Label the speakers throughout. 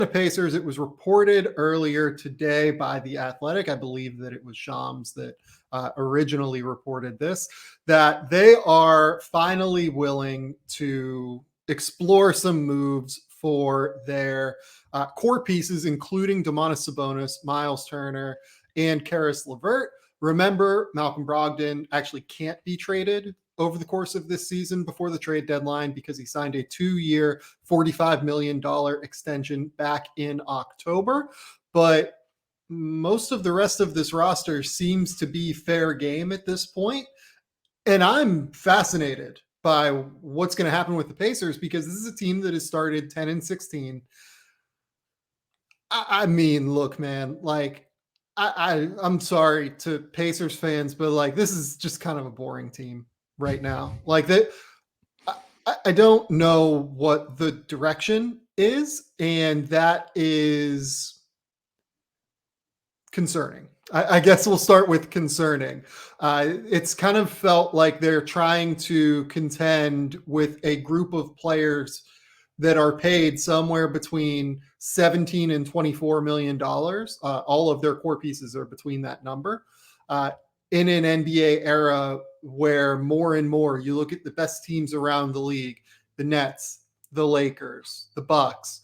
Speaker 1: The Pacers, it was reported earlier today by The Athletic, I believe that it was Shams that originally reported this, that they are finally willing to explore some moves for their core pieces, including Domantas Sabonis, Myles Turner, and Karis LeVert. Remember, Malcolm Brogdon actually can't be traded over the course of this season before the trade deadline because he signed a 2-year, $45 million extension back in October. But most of the rest of this roster seems to be fair game at this point. And I'm fascinated by what's going to happen with the Pacers because this is a team that has started 10-16. I mean, look, man, like I'm sorry to Pacers fans, but like this is just kind of a boring team right now. Like that, I don't know what the direction is, and that is concerning. I guess we'll start with concerning. It's kind of felt like they're trying to contend with a group of players that are paid somewhere between 17 and $24 million. All of their core pieces are between that number. In an NBA era where more and more you look at the best teams around the league, the Nets, the Lakers, the Bucks,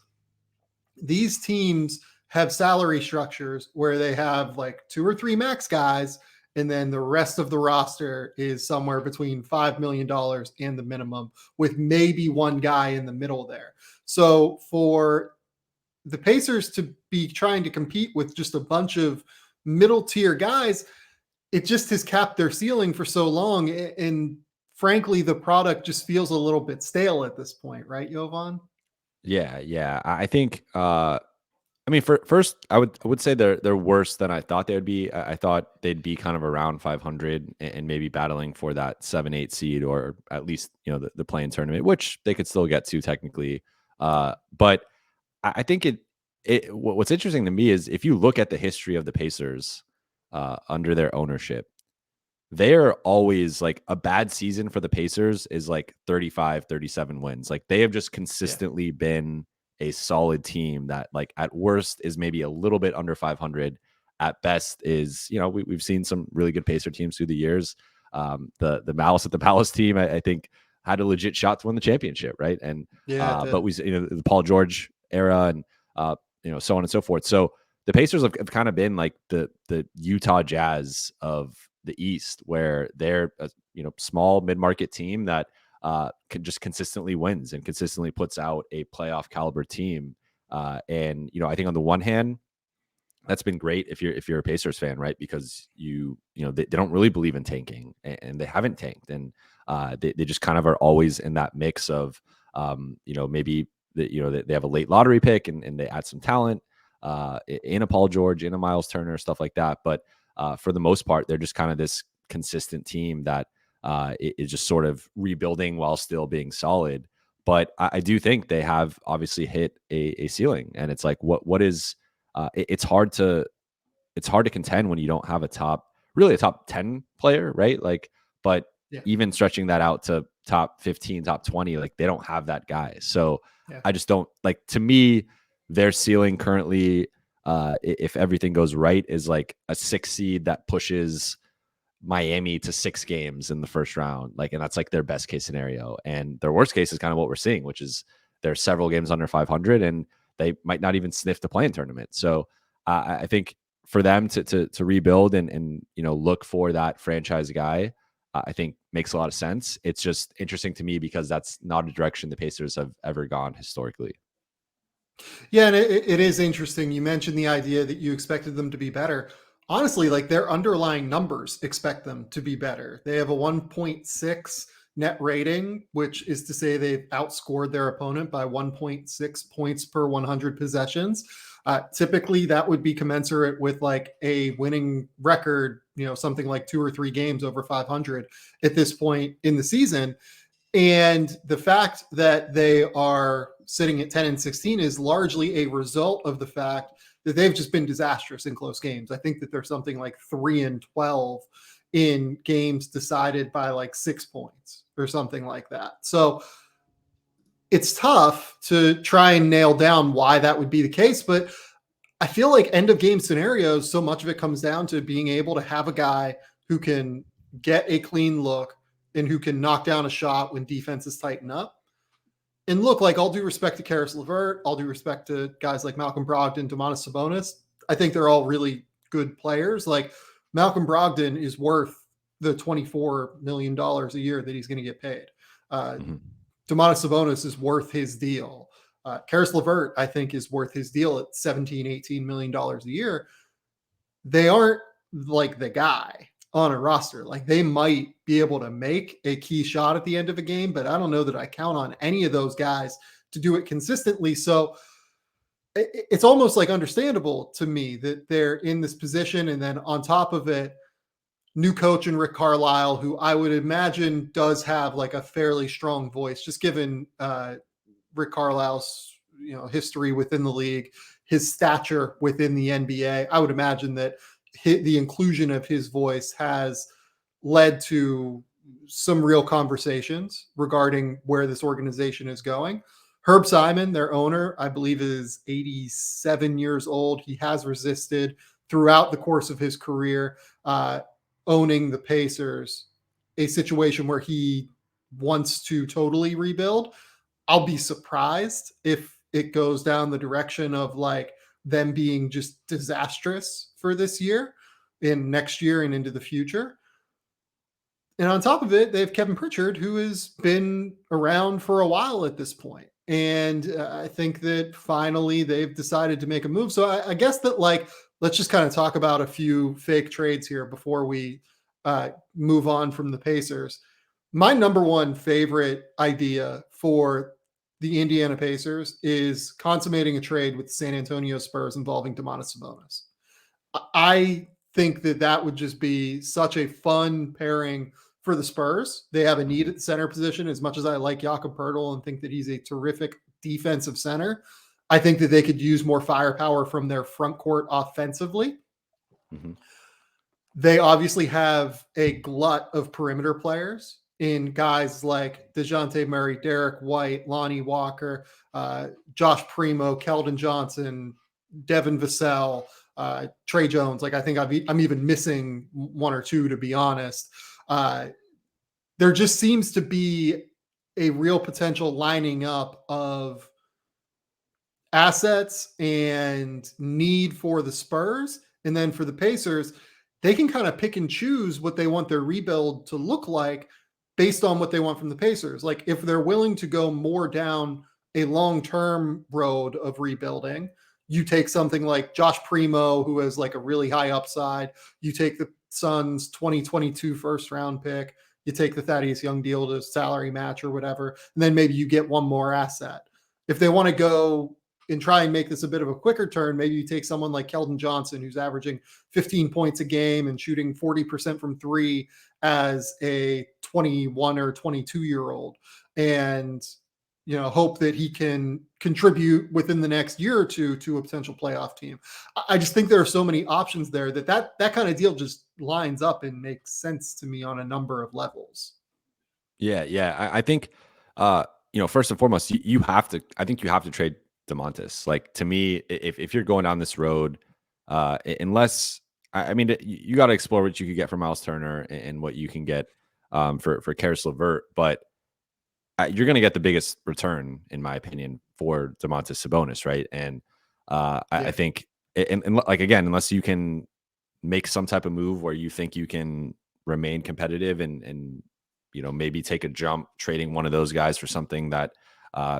Speaker 1: these teams have salary structures where they have like 2 or 3 max guys, and then the rest of the roster is somewhere between $5 million and the minimum, with maybe one guy in the middle there. So for the Pacers to be trying to compete with just a bunch of middle tier guys, it just has capped their ceiling for so long. And frankly, the product just feels a little bit stale at this point, right, Jovan?
Speaker 2: Yeah. I think I mean, first, I would say they're worse than I thought they would be. I thought they'd be kind of around 500 and maybe battling for that 7-8 seed, or at least the play-in tournament, which they could still get to technically. But I think what's interesting to me is if you look at the history of the Pacers under their ownership, they're always like a bad season for the Pacers is like 35, 37 wins. Like they have just consistently been a solid team that like at worst is maybe a little bit under 500. At best is, we've seen some really good Pacer teams through the years. The Malice at the Palace team, I think had a legit shot to win the championship. Right. And, but the Paul George era and, so on and so forth. So the Pacers have kind of been like the Utah Jazz of the East, where they're a small mid-market team that can just consistently wins and consistently puts out a playoff caliber team. And I think on the one hand, that's been great if you're a Pacers fan, right? Because they don't really believe in tanking, and they haven't tanked, and they just kind of are always in that mix of maybe they have a late lottery pick and they add some talent in a Paul George, in a Myles Turner, stuff like that. But for the most part, they're just kind of this consistent team that is just sort of rebuilding while still being solid. But I do think they have obviously hit a ceiling, and it's like what is it's hard to contend when you don't have a top 10 player, right? Like, but even stretching that out to top 15, top 20, like they don't have that guy. So I just don't like, to me, their ceiling currently, if everything goes right, is like a 6 seed that pushes Miami to 6 games in the first round. Like, and that's like their best case scenario. And their worst case is kind of what we're seeing, which is they're several games under 500 and they might not even sniff the play-in tournament. So I think for them to rebuild and look for that franchise guy, I think makes a lot of sense. It's just interesting to me because that's not a direction the Pacers have ever gone historically.
Speaker 1: Yeah, and it is interesting. You mentioned the idea that you expected them to be better. Honestly, like their underlying numbers expect them to be better. They have a 1.6 net rating, which is to say they've outscored their opponent by 1.6 points per 100 possessions. Typically, that would be commensurate with like a winning record, something like 2 or 3 games over 500 at this point in the season. And the fact that they are sitting at 10-16 is largely a result of the fact that they've just been disastrous in close games. I think that they're something like 3-12 in games decided by like 6 points or something like that. So it's tough to try and nail down why that would be the case, but I feel like end of game scenarios, so much of it comes down to being able to have a guy who can get a clean look and who can knock down a shot when defenses tighten up. And look, like, all due respect to Karis LeVert, all due respect to guys like Malcolm Brogdon, Domantas Sabonis, I think they're all really good players. Like, Malcolm Brogdon is worth the $24 million a year that he's going to get paid.
Speaker 2: Mhm.
Speaker 1: Domantas Sabonis is worth his deal. Karis LeVert, I think, is worth his deal at $17-18 million a year. They aren't like the guy on a roster. Like, they might be able to make a key shot at the end of a game, but I don't know that I count on any of those guys to do it consistently. So it's almost like understandable to me that they're in this position. And then on top of it, new coach and Rick Carlisle, who I would imagine does have like a fairly strong voice, just given Rick Carlisle's history within the league, his stature within the NBA. I would imagine that the inclusion of his voice has led to some real conversations regarding where this organization is going. Herb Simon, their owner, I believe is 87 years old. He has resisted throughout the course of his career owning the Pacers, a situation where he wants to totally rebuild. I'll be surprised if it goes down the direction of like them being just disastrous for this year and next year and into the future. And on top of it, they have Kevin Pritchard, who has been around for a while at this point. And I think that finally they've decided to make a move. So I guess that, like, let's just kind of talk about a few fake trades here before we move on from the Pacers. My number one favorite idea for the Indiana Pacers is consummating a trade with the San Antonio Spurs involving Domantas Sabonis. I think that that would just be such a fun pairing for the Spurs. They have a need at the center position. As much as I like Jakob Poeltl and think that he's a terrific defensive center, I think that they could use more firepower from their front court offensively.
Speaker 2: Mm-hmm.
Speaker 1: They obviously have a glut of perimeter players in guys like DeJounte Murray, Derek White, Lonnie Walker, Josh Primo, Keldon Johnson, Devin Vassell, Trey Jones. Like, I think I'm even missing one or two, to be honest. There just seems to be a real potential lining up of assets and need for the Spurs. And then for the Pacers, they can kind of pick and choose what they want their rebuild to look like based on what they want from the Pacers. Like, if they're willing to go more down a long-term road of rebuilding, you take something like Josh Primo, who has like a really high upside. You take the Suns 2022 first round pick. You take the Thaddeus Young deal to salary match or whatever. And then maybe you get one more asset. If they want to go and try and make this a bit of a quicker turn, maybe you take someone like Keldon Johnson, who's averaging 15 points a game and shooting 40% from three as a 21 or 22-year-old, and hope that he can contribute within the next year or two to a potential playoff team. I just think there are so many options there that kind of deal just lines up and makes sense to me on a number of levels.
Speaker 2: Yeah. I think, first and foremost, I think you have to trade Domantas. Like, to me, if you're going down this road, unless, I mean, you got to explore what you could get from Myles Turner and what you can get for Karis LeVert, but you're going to get the biggest return, in my opinion, for Domantas Sabonis, right? And I think, and like, again, unless you can make some type of move where you think you can remain competitive and maybe take a jump trading one of those guys for something that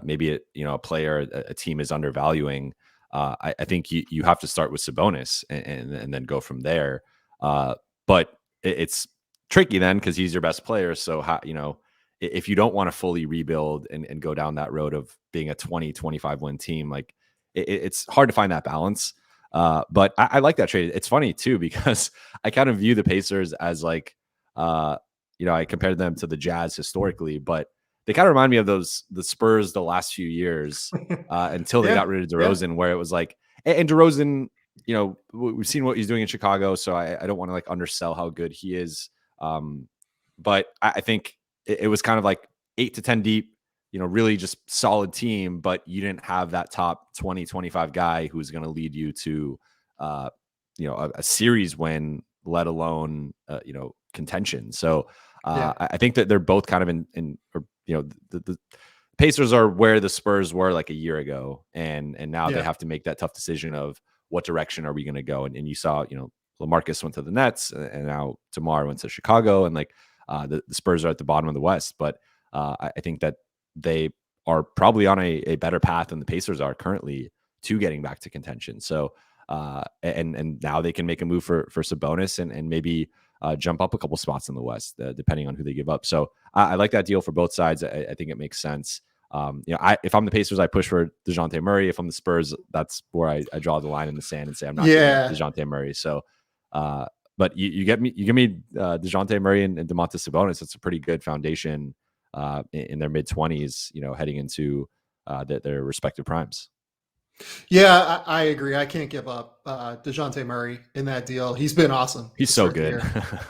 Speaker 2: maybe a player, a team is undervaluing. I think you have to start with Sabonis and then go from there. But it's tricky then, because he's your best player. So if you don't want to fully rebuild and go down that road of being a 20-25 win team, like it's hard to find that balance. But I like that trade. It's funny too, because I kind of view the Pacers as like, I compared them to the Jazz historically, but they kind of remind me of the Spurs the last few years until they got rid of DeRozan, where it was like, and DeRozan, we've seen what he's doing in Chicago, so I don't want to like undersell how good he is. But I think it was kind of like 8 to 10 deep. really just solid team, but you didn't have that top 20, 25 guy who's going to lead you to, uh, a series win, let alone, contention. So
Speaker 1: Yeah.
Speaker 2: I think that they're both kind of or, the Pacers are where the Spurs were like a year ago. And now they
Speaker 1: Yeah.
Speaker 2: have to make that tough decision of what direction are we going to go? And you saw, LaMarcus went to the Nets, and now DeMar went to Chicago, and like the Spurs are at the bottom of the West. But I think that they are probably on a better path than the Pacers are currently to getting back to contention. So and now they can make a move for Sabonis and maybe jump up a couple spots in the West, depending on who they give up. So I like that deal for both sides. I think it makes sense. If I'm the Pacers, I push for DeJounte Murray. If I'm the Spurs, that's where I draw the line in the sand and say I'm not getting
Speaker 1: Yeah.
Speaker 2: DeJounte Murray. So, but you give me DeJounte Murray and Domantas Sabonis. It's a pretty good foundation in their mid 20s. Heading into their respective primes.
Speaker 1: Yeah, I agree. I can't give up DeJounte Murray in that deal. He's been awesome.
Speaker 2: He's
Speaker 1: to
Speaker 2: so
Speaker 1: start the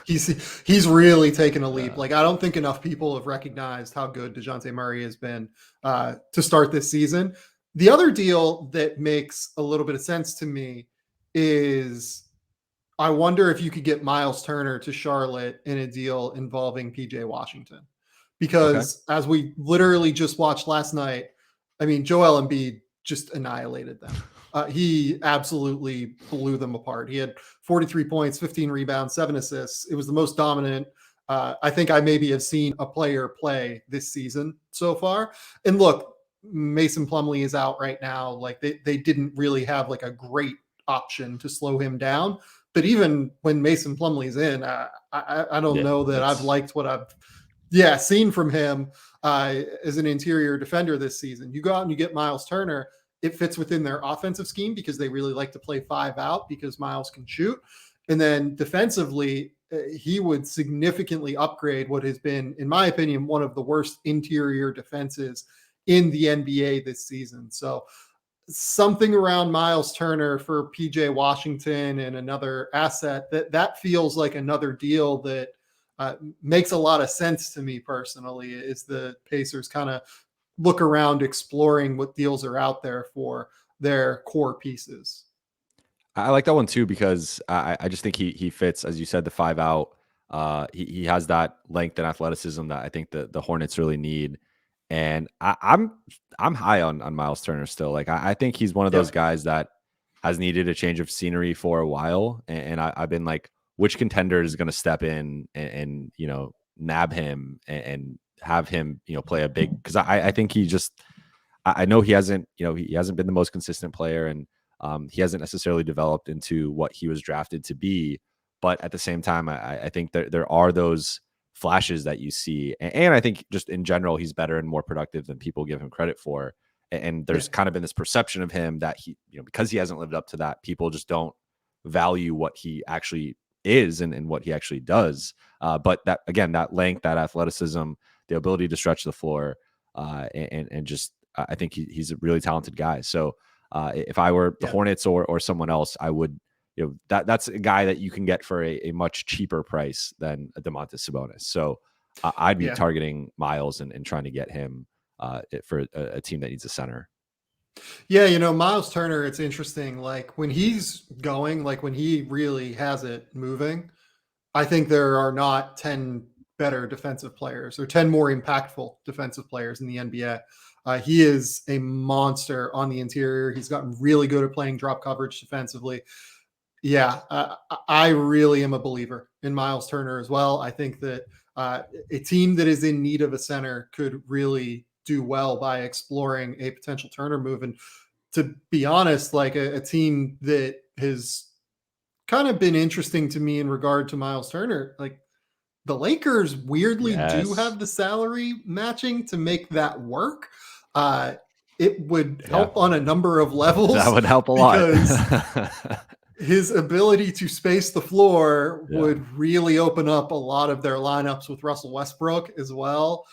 Speaker 2: good.
Speaker 1: year. He's really taken a leap. Like, I don't think enough people have recognized how good DeJounte Murray has been to start this season. The other deal that makes a little bit of sense to me is I wonder if you could get Myles Turner to Charlotte in a deal involving PJ Washington.
Speaker 2: Okay.
Speaker 1: Because as we literally just watched last night, I mean, Joel Embiid just annihilated them. He absolutely blew them apart. He had 43 points, 15 rebounds, 7 assists. It was the most dominant. I think I maybe have seen a player play this season so far. And look, Mason Plumlee is out right now. Like they didn't really have like a great option to slow him down. But even when Mason Plumlee's in, I don't know that I've liked what I've seen from him as an interior defender this season. You go out and you get Myles Turner. It fits within their offensive scheme because they really like to play 5 out because Myles can shoot. And then defensively, he would significantly upgrade what has been, in my opinion, one of the worst interior defenses in the NBA this season. So something around Myles Turner for PJ Washington and another asset that feels like another deal that makes a lot of sense to me personally, is the Pacers kind of look around exploring what deals are out there for their core pieces.
Speaker 2: I like that one too because I just think he fits, as you said, the 5 out. He has that length and athleticism that I think the Hornets really need. And I'm high on Myles Turner still. Like I think he's one of those guys that has needed a change of scenery for a while. And I've been like, which contender is going to step in and nab him and have him play a big, because I think he just I know he hasn't been the most consistent player, and he hasn't necessarily developed into what he was drafted to be. But at the same time, I think there are those flashes that you see. And I think just in general, he's better and more productive than people give him credit for. And there's kind of been this perception of him that he, because he hasn't lived up to that, people just don't value what he actually is and what he actually does. But that, again, that length, that athleticism, the ability to stretch the floor, and just, I think he's a really talented guy. So if I were the Hornets or someone else, I would, that's a guy that you can get for a much cheaper price than a Domantas Sabonis. So I'd be targeting Myles and trying to get him for a team that needs a center.
Speaker 1: Yeah, Myles Turner, it's interesting. Like when he's going, like when he really has it moving, I think there are not 10 better defensive players or 10 more impactful defensive players in the NBA. He is a monster on the interior. He's gotten really good at playing drop coverage defensively. Yeah, I really am a believer in Myles Turner as well. I think that a team that is in need of a center could really do well by exploring a potential Turner move. And to be honest, like a team that has kind of been interesting to me in regard to Myles Turner, like the Lakers weirdly do have the salary matching to make that work. It would help on a number of levels.
Speaker 2: That would help a
Speaker 1: because
Speaker 2: lot.
Speaker 1: his ability to space the floor would really open up a lot of their lineups with Russell Westbrook as well.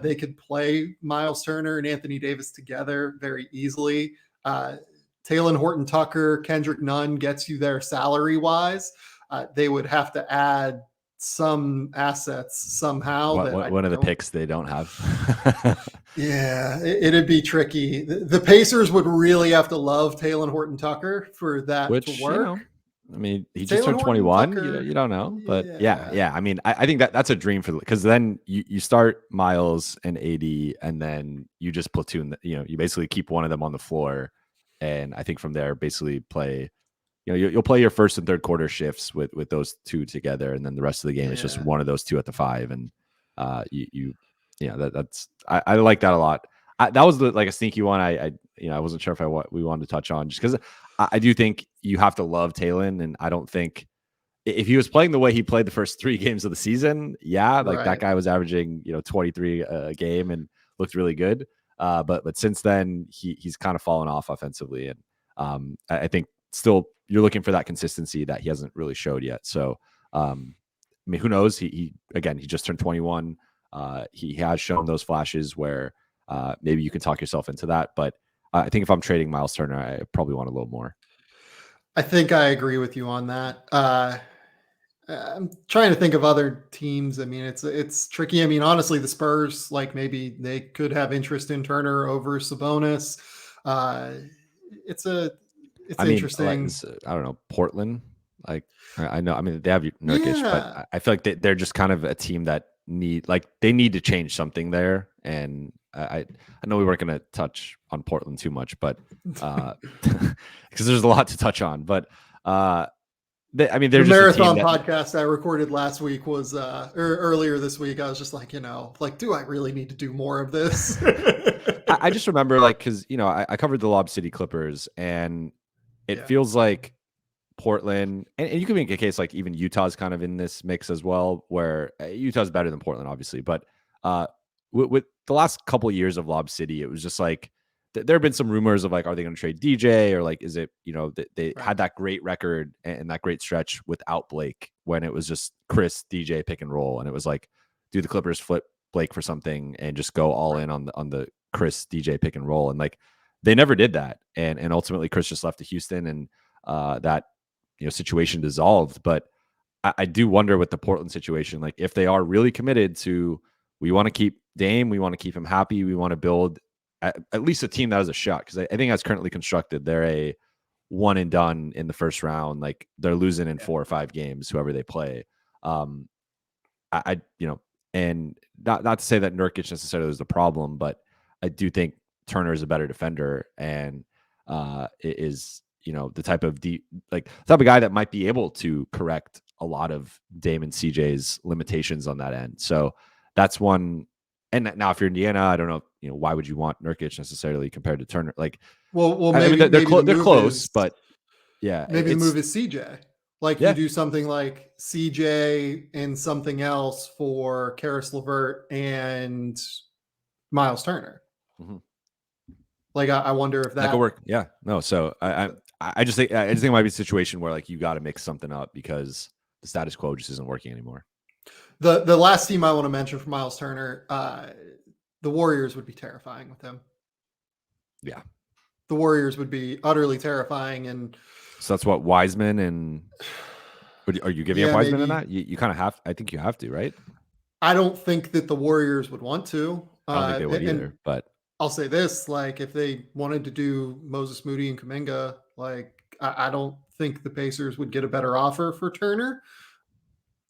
Speaker 1: They could play Myles Turner and Anthony Davis together very easily. Talen Horton-Tucker, Kendrick Nunn gets you there salary-wise. They would have to add some assets somehow that I
Speaker 2: One of the
Speaker 1: don't.
Speaker 2: picks they don't have.
Speaker 1: Yeah, it'd be tricky. The Pacers would really have to love Taylor Horton Tucker for that to
Speaker 2: Which,
Speaker 1: work.
Speaker 2: I mean, he just
Speaker 1: Taylor
Speaker 2: turned
Speaker 1: Horton
Speaker 2: 21.
Speaker 1: Tucker,
Speaker 2: You don't know, but yeah,
Speaker 1: yeah,
Speaker 2: yeah. I mean, I think that's a dream for because then you start Myles and AD, and then you just platoon. You basically keep one of them on the floor, and I think from there, basically play. You'll play your first and third quarter shifts with those two together, and then the rest of the game is just
Speaker 1: yeah,
Speaker 2: one of those two at the five, and that's I like that a lot. That was like a sneaky one. I wasn't sure if we wanted to touch on just because I do think you have to love Talon, and I don't think if he was playing the way he played the first 3 games of the season, yeah, like that
Speaker 1: right.
Speaker 2: guy was averaging 23 a game and looked really good. But since then he's kind of fallen off offensively, and I think still you're looking for that consistency that he hasn't really showed yet. So I mean, who knows? He again, he just turned 21. He has shown those flashes where maybe you can talk yourself into that. But I think if I'm trading Myles Turner, I probably want a little more.
Speaker 1: I think I agree with you on that. I'm trying to think of other teams. I mean, it's tricky. I mean, honestly, the Spurs, like maybe they could have interest in Turner over Sabonis. Uh, it's a it's
Speaker 2: I mean,
Speaker 1: interesting.
Speaker 2: I don't know, Portland. Like I know, I mean, they have Nurkic, but
Speaker 1: Yeah,
Speaker 2: I feel like they're just kind of a team that they need to change something there. And I know we weren't going to touch on Portland too much, but because there's a lot to touch on. But I mean, they're
Speaker 1: the
Speaker 2: just a team
Speaker 1: marathon
Speaker 2: that
Speaker 1: podcast I recorded last week was earlier this week. I was just like, do I really need to do more of this?
Speaker 2: I just remember like because I covered the Lob City Clippers, and it
Speaker 1: Yeah,
Speaker 2: feels like Portland, and you can make a case like even Utah's kind of in this mix as well, where Utah's better than Portland, obviously. But with the last couple of years of Lob City, it was just like there have been some rumors of like, are they going to trade DJ, or like, is it they
Speaker 1: right,
Speaker 2: had that great record and that great stretch without Blake when it was just Chris DJ pick and roll, and it was like, do the Clippers flip Blake for something and just go all
Speaker 1: right.
Speaker 2: in on the Chris DJ pick and roll, and like they never did that, and ultimately Chris just left to Houston, and that situation dissolved. But I do wonder with the Portland situation, like if they are really committed to, we want to keep Dame, we want to keep him happy, we want to build at least a team that has a shot. Because I think that's currently constructed, they're a one and done in the first round. Like they're losing in
Speaker 1: Yeah.
Speaker 2: 4 or 5 games, whoever they play. Um, and not to say that Nurkic necessarily is the problem, but I do think Turner is a better defender and is the type of guy that might be able to correct a lot of Damon CJ's limitations on that end. So that's one. And now, if you're Indiana, I don't know, why would you want Nurkic necessarily compared to Turner? Like,
Speaker 1: Well,
Speaker 2: I mean,
Speaker 1: maybe the
Speaker 2: they're
Speaker 1: move
Speaker 2: close,
Speaker 1: is
Speaker 2: but yeah,
Speaker 1: maybe the move is CJ. Like you
Speaker 2: yeah.
Speaker 1: do something like CJ and something else for Karis LeVert and Myles Turner.
Speaker 2: Mhm.
Speaker 1: Like I wonder if
Speaker 2: That could
Speaker 1: that
Speaker 2: work. Yeah. No. So I just think it might be a situation where like you got to mix something up because the status quo just isn't working anymore.
Speaker 1: the last team I want to mention for Myles Turner, the Warriors would be terrifying with him.
Speaker 2: Yeah.
Speaker 1: The Warriors would be utterly terrifying, and
Speaker 2: So that's what Wiseman and are you giving up
Speaker 1: yeah,
Speaker 2: Wiseman in
Speaker 1: maybe
Speaker 2: that? You kind of have. I think you have to, right?
Speaker 1: I don't think that the Warriors would want to.
Speaker 2: I don't think they would
Speaker 1: And
Speaker 2: either. But
Speaker 1: I'll say this: like, if they wanted to do Moses Moody and Kuminga, like, I don't think the Pacers would get a better offer for Turner.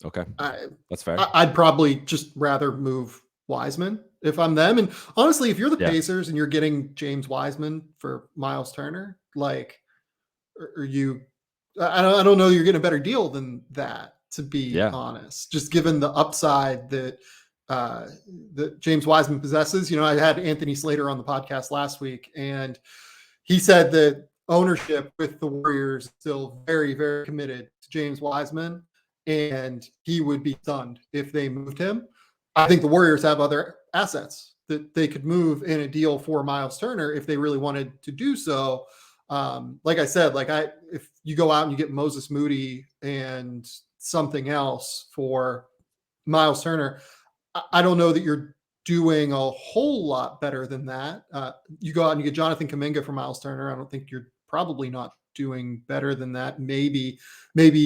Speaker 2: okay,
Speaker 1: I,
Speaker 2: that's fair.
Speaker 1: I'd probably just rather move Wiseman if I'm them. And honestly, if you're the
Speaker 2: Yeah.
Speaker 1: Pacers and you're getting James Wiseman for Myles Turner, like, are you? I don't know. You're getting a better deal than that, to be
Speaker 2: Yeah.
Speaker 1: honest. Just given the upside uh, that James Wiseman possesses. I had Anthony Slater on the podcast last week, and he said that ownership with the Warriors is still very, very committed to James Wiseman, and he would be stunned if they moved him. I think the Warriors have other assets that they could move in a deal for Myles Turner if they really wanted to do so. Like I said, if you go out and you get Moses Moody and something else for Myles Turner, I don't know that you're doing a whole lot better than that. You go out and you get Jonathan Kuminga for Myles Turner. I don't think you're probably not doing better than that. Maybe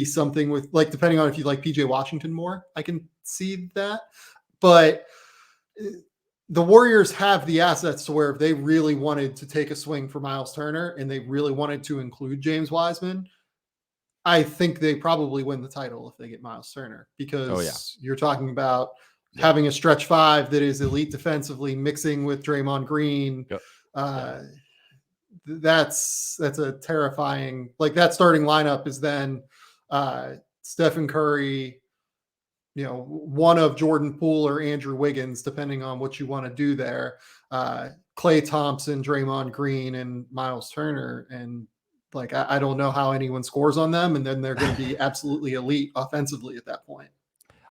Speaker 1: something with, like, depending on if you like PJ Washington more, I can see that. But the Warriors have the assets to where if they really wanted to take a swing for Myles Turner and they really wanted to include James Wiseman, I think they probably win the title if they get Myles Turner, because you're talking about having a stretch five that is elite defensively, mixing with Draymond Green. That's a terrifying, like, that starting lineup is then Stephen Curry, one of Jordan Poole or Andrew Wiggins, depending on what you want to do there. Klay Thompson, Draymond Green, and Myles Turner. And like, I don't know how anyone scores on them. And then they're going to be absolutely elite offensively at that point.